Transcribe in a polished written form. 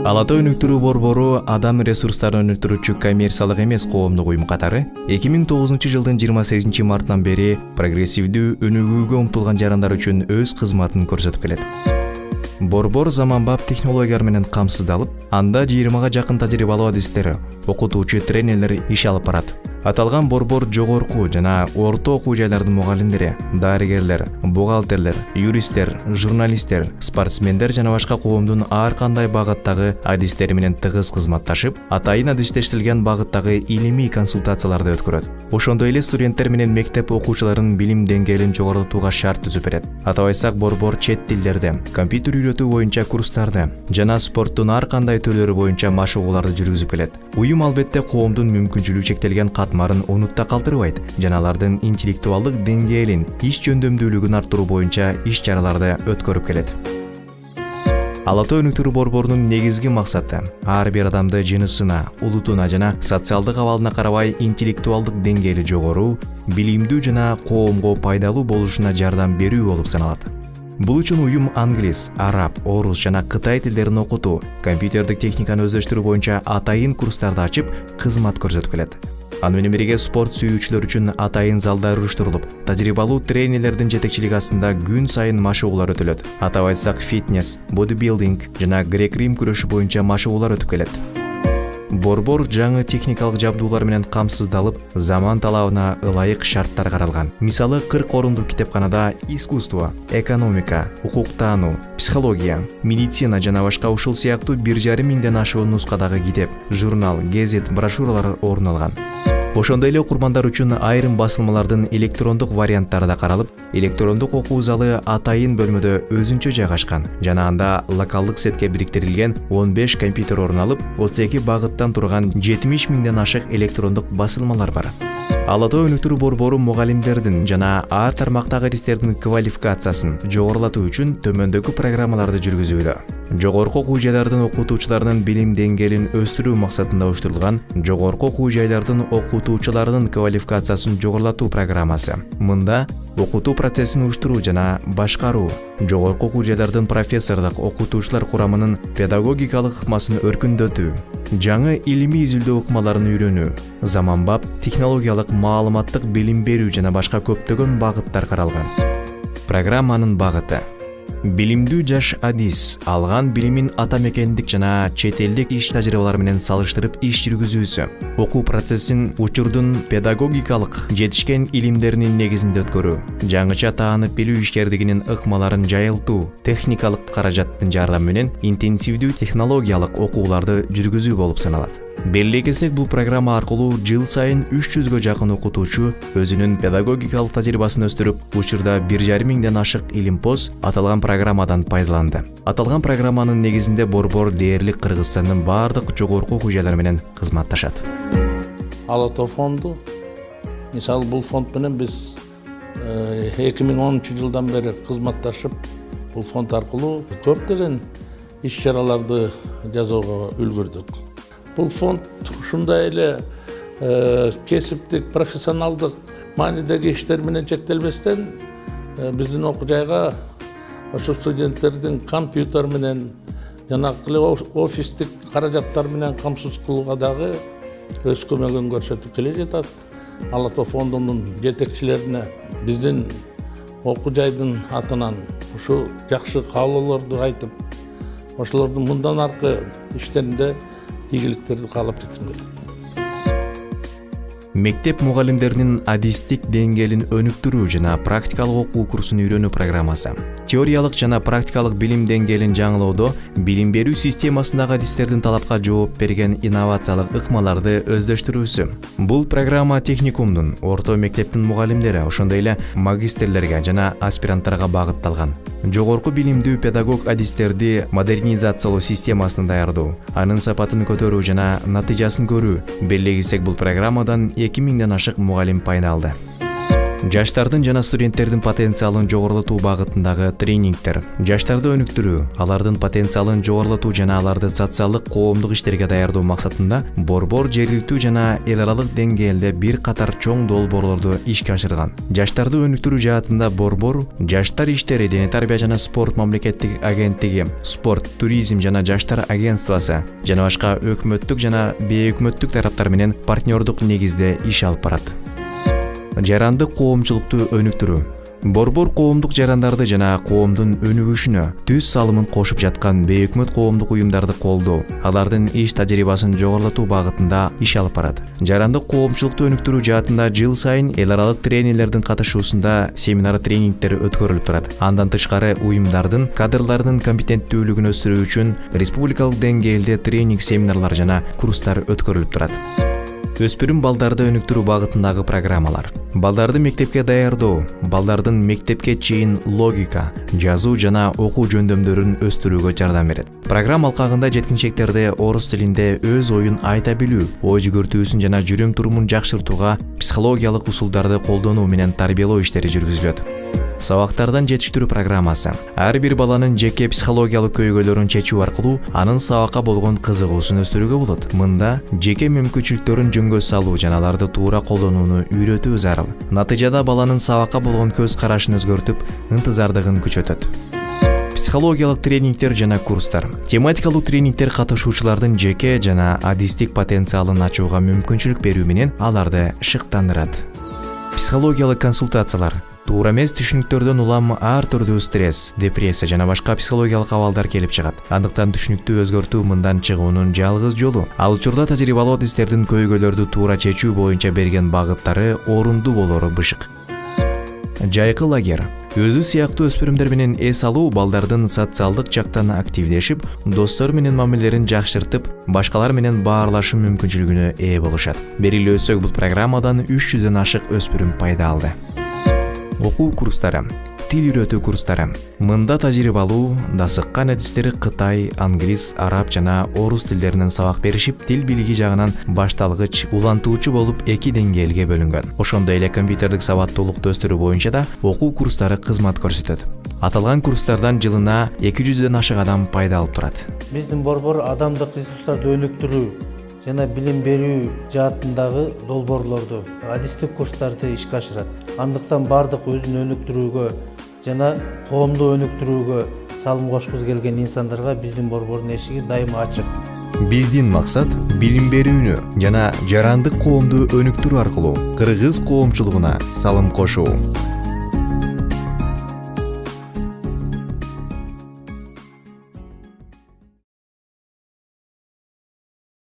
Ала Тоо өнүктүрүү борбору адам ресурстарын өнүктүрүүчү коммерциялык эмес коомдук уюм катары 2009 жылдын 28 мартынан бери прогрессивдүү өнүгүүгө умтулган жарандар үчүн өз кызматын көрсөтүп келет. Борбор заманбап технологиялар менен камсыздалып, анда 20га жакын тажрыйбалуу адистер, окутуучу тренерлер иш алып барат. Аталган борбор жогорку жана орто окуу жайлардын мугалимдери, дарыгерлер, бухгалтерлер, юристтер, журналисттер, спортсмендер жана башка коомдун ар кандай багыттагы адистери менен тыгыз кызматташып, атайын адистештирилген багыттагы илимий консультацияларды өткөрөт. Ошондой эле студенттер менен мектеп окуучуларынын билим деңгээлин жогорултууга шарт түзүп берет. Атап айтсак, борбор чет тилдерди, компьютер үйрөтүү боюнча курстарды жана спорттун ар кандай түрлөрү боюнча машыгууларды жүргүзүп келет. Уюм албетте коомдун мүмкүнчүлүгү чектелген катмарын онутта калтырбайт жана алардын интеллектуалдык деңгээлин, иш жөндөмдүүлүгүн арттыруу боюнча иш чараларды өткөрүп келет. Ала Тоо өнүктүрүү борборунун негизги максаты ар бир адамды жынысына, улутуна жана социалдык абалына карабай интеллектуалдык деңгээли жогору, билимдүү жана коомго пайдалуу болушуна жардам берүү болуп саналат. Бул үчүн уюм англис, араб, орус жана кытай тилдерин окутуу, компьютердик техниканы өздөштүрүү боюнча атайын курстарды ачып, кызмат көрсөтүп келет. Аны менен бирге спорт сүйүүчүлөр үчүн атайын залдар уюштурулуп, тажрыйбалуу тренерлердин жетекчилиги астында күн сайын машыгуулар өтүлөт. Атап айтсак, фитнес, бодибилдинг жана грек-рим күрөшү боюнча машыгуулар өтүп келет. Борбор жаңы техникалык жабдуулар менен камсыздалып, заман талабына ылайык шарттар каралган. Мисалы, 40 орундук китепканада искусство, экономика, укуктануу, психология, медицина жана башка ушул сыяктуу 1,5 миңден ашуун нускадагы китеп, журнал, гезит, брошюралар орун алган. Ошондой эле окурмандар үчүн айрым басылмалардын электрондук варианттары да каралып, электрондук окуу залы атайын бөлмөдө өзүнчө жайгашкан жана анда локалдык сетке бириктирилген 15 компьютер орун алып, 32 багыттан турган 70 миңден ашык электрондук басылмалар бар. Ала Тоо өнүктүрүү борбору мугалимдердин жана ар тармактагы адистердин квалификациясын жогорулатуу үчүн төмөндөгү программаларды жүргүзүүдө. Жогорку окуу жайлардын окутуучуларынын билим деңгээлин өстүрүү максатында уюштурулган жогорку окуу жайлардын окутуучуларынын квалификациясын жогорулатуу программасы. Мында окутуу процессин уюштуруу жана башкаруу, жогорку окуу жайлардын профессордук окутуучулар курамынын педагогикалык ыкмасын өркүндөтүү, жаңы илимий изилдөө ыкмаларын үйрөнүү, заманбап технологиялык маалыматтык билим берүү жана башка көптөгөн багыттар каралган. Программанын багыты: билимдүү жаш адис алган билимин ата мекендик жана чет элдик иш тажрыйбалары менен салыштырып иш жүргүзүүсү, окуу процессин учурдун педагогикалык жетишкен илимдеринин негизинде өткөрүү, жаңыча таанып билүү ишкердигинин ыкмаларын жайылтуу, техникалык каражаттын жардамы менен интенсивдүү технологиялык окууларды жүргүзүү болуп саналат. Белгилесек, бул программа аркылуу жыл сайын 300гө жакын окутуучу өзүнүн педагогикалык тажрыйбасын өстүрүп, учурда 1,5 миңден ашык илимпоз аталган программадан пайдаланды. Аталган программанын негизинде борбор дээрлик Кыргызстандын бардык жогорку окуу жайлары менен кызматташат. Ала Тоо фонду, мисалы, бул фонд менен биз 2010 жылдан бери кызматташып, бул фонд аркылуу көптөгөн иш чараларды жасоого үлгүрдүк. Бул фонд ушундай эле кесиптик, профессионалдык маанидеги иштер менен чектелбестен, биздин окуу жайга ошо студенттердин компьютер менен жанагы офистик каражаттар менен камсыз кылууга дагы өз көмөгүн көрсөтүп келе жатат. Ала Тоо фондунун жетекчилерине биздин окуу жайдын атынан ушу жакшы каалоолорду айтып, ошолордун мындан аркы иштеринде ийгиликтерди каалап кетким келет. Мектеп мугалимдеринин адистик деңгээлин өнүктүрүү жана практикалык окуу курсун үйрөнүү программасы. Теориялык жана практикалык билим деңгээлин жаңылоодо билим берүү системасындагы адистердин талапка жооп берген инновациялык ыкмаларды өздөштүрүүсү. Бул программа техникумдун, орто мектептин мугалимдери, ошондой эле магистрлерге жана аспиранттарга багытталган. Жогорку билимдүү педагог адистерди модернизациялоо системасын даярдоо, анын сапатын көтөрүү жана натыйжасын көрүү. Белгилесек, бул программадан 2 миңден ашык мугалим пайда алды. Жаштардын жана студенттердин потенциалын жогорулатуу багытындагы тренингдер, жаштарды өнүктүрүү, алардын потенциалын жогорулатуу жана аларды социалдык коомдук иштерге даярдоо максатында Борбор жергиликтүү жана эл аралык деңгээлде бир катар чоң долбоорлорду ишке ашырган. Жаштарды өнүктүрүү жаатында Борбор Жаштар иштери, дене тарбия жана спорт мамлекеттик агенттиги, спорт, туризм жана жаштар агентствосы жана башка өкмөттүк жана бейөкмөттүк тараптар менен партнердук негизде иш алып барат. Жарандык коомчулукту өнүктүрүү. Борбор коомдук жарандарды жана коомдун өнүгүшүнө түз салымын кошуп жаткан бейөкмөт коомдук уюмдарды колдоо, алардын иш тажрыйбасын жогорулатуу багытында иш алып барат. Жарандык коомчулукту өнүктүрүү жаатында жыл сайын эл аралык тренерлердин катышуусунда семинар тренингдер өткөрүлүп турат. Андан тышкары уюмдардын кадрларынын компетенттүүлүгүн өстүрүү үчүн республикалык деңгээлде тренинг семинарлар жана курстар өткөрүлүп турат. Өспүрүм балдарды өнүктүрүү багытындагы программалар. Балдарды мектепке даярдоо, балдардын мектепке чейин логика, жазуу жана окуу жөндөмдөрүн өстүрүүгө жардам берет. Программа алкагында жеткинчектерди орус тилинде өз оюн айта билүү, ой жүгүртүүсүн жана жүрүм турумун жакшыртууга психологиялык усулдарды колдонуу менен тарбиялоо иштери жүргүзүлөт. Сабактардан жетиштирүү программасы. Ар бир баланын жеке психологиялык көйгөйлөрүн чечүү аркылуу анын сабакка болгон кызыгуусун өстүрүүгө болот. Мында жеке мүмкүнчүлүктөрүн жөнгө салуу жана аларды туура колдонууну үйрөтүү зарыл. Натыйжада баланын сабакка болгон көз карашын өзгөртүп, ынтызардыгын күчөтөт. Психологиялык тренингдер жана курстар. Тематикалуу тренингдер катышуучулардын жеке жана адистик потенциалын ачууга мүмкүнчүлүк берүү менен аларды шыктандырат. Психологиялык консультациялар. Туура эмес түшүнүктөрдөн улам ар түрдүү стресс, депрессия жана башка психологиялык абалдар келип чыгат. Андыктан түшүнүктү өзгөртүү мындан чыгуунун жалгыз жолу. Ал учурда тажрыйбалуу адистердин көйгөйлөрдү туура чечүү боюнча берген багыттары орунду болору бышык. Жайкы лагерь. Өзү сыяктуу өспүрүмдөр менен эс алуу балдардын социалдык жактан активдешип, достор менен мамилелерин жакшыртып, башкалар менен баарлашуу мүмкүнчүлүгүнө ээ болушат. Бериле өтсөк, бул программадан 300дөн ашык өспүрүм пайда алды. Окуу курстары. Тил үйрөтүү курстары. Мында тажрыйбалуу, дасыккан адистери Кытай, англис, араб жана орус тилдеринен сабак беришип, тил билиги жагынан башталгыч, улантуучу болуп 2 деңгээлге бөлүнгөн. Ошондой эле компьютердик сабаттуулукту өстүрүү боюнча да окуу курстары кызмат көрсөтөт. Аталган курстардан жылына 200дөн ашык адам пайда алып турат. Биздин борбор адамдык ресурстарды өнүктүрүү жана билим берүү жаатындагы долбоорлорду, адистик курстарды ишке ашырат. Андыктан бардык өзүн өнүктүрүүгө жана коомду өнүктүрүүгө салым кошкусу келген инсандарга биздин борбордун эшиги дайыма ачык. Биздин максат билим берүүнү жана жарандык коомду өнүктүрүү аркылуу кыргыз коомчулугуна салым кошуу.